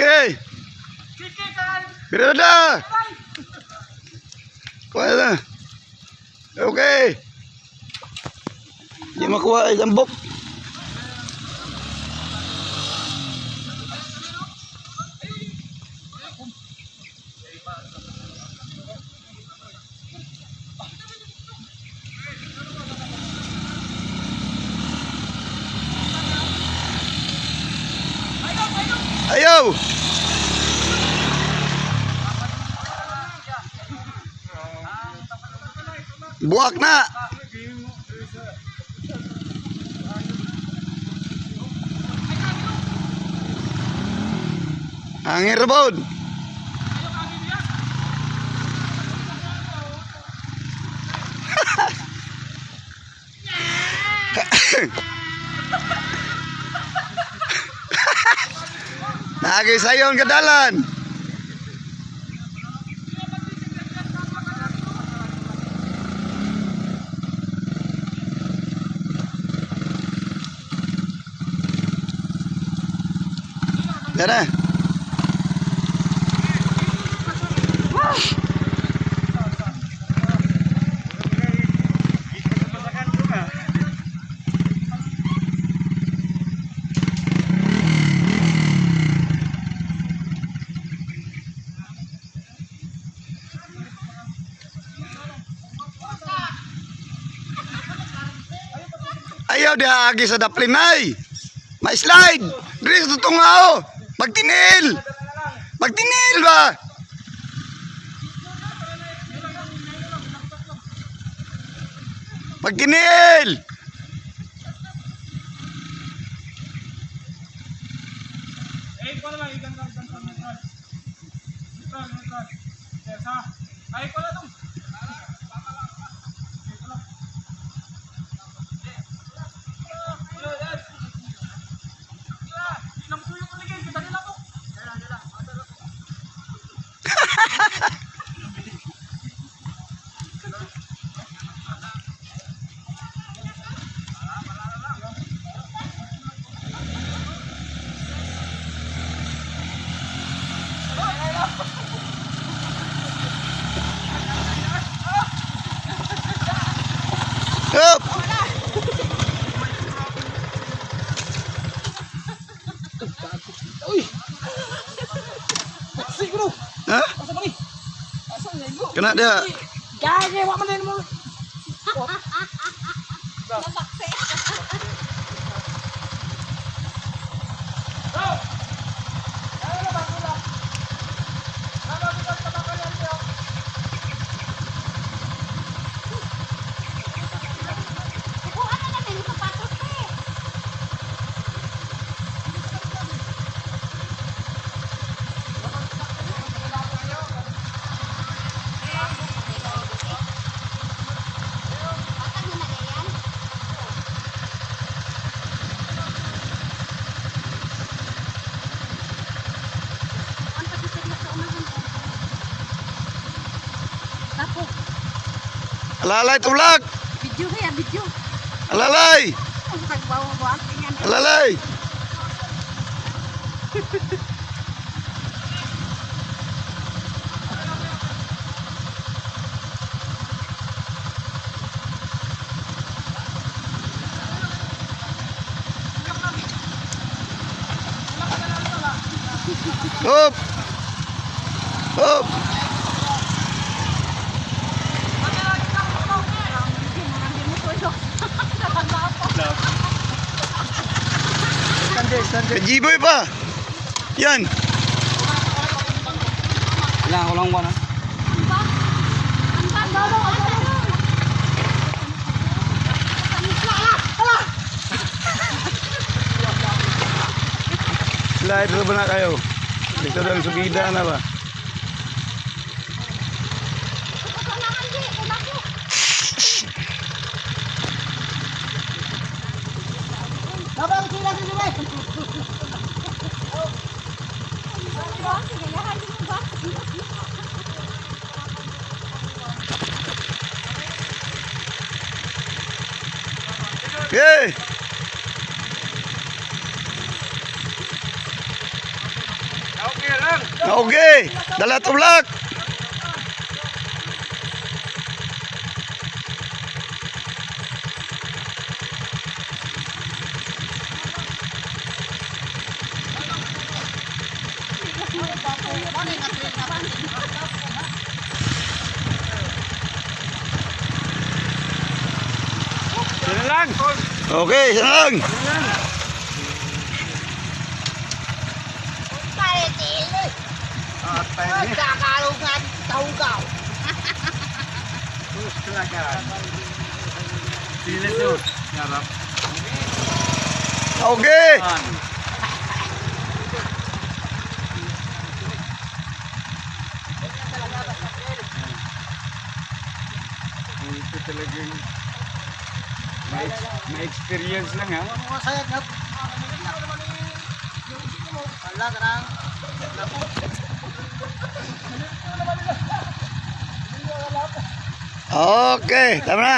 Okay. Birada. Kuha na. Okay. Di makuha ay lambok. Ayaw. Buak na. Angin rebon. Lagi sayon ke dalan. Mana? Ayaw dia agi sa daplin ay. May slide. Dres tutungao. Magtinil. Magtinil ba? Magtinil. Up. Hah? Kena dia. Jangan wak mana mu. Alalay tulak. Video ya video. Alalay. Alalay. Hop. Hop. Kajiboy pa. Yan. Ilang ulang buwan ha? Slide dulu benar kayo. Dito dalam subida na ba? Hey. Okay, dala tulak. Sino lang? Okay, yan lang. Kakalungan, taugaw. Terus kelagaan. Silis yun. Ngarap. Okay. Ito talagang may experience lang ha. Masayag na. Wala ka lang. Okay, tama na.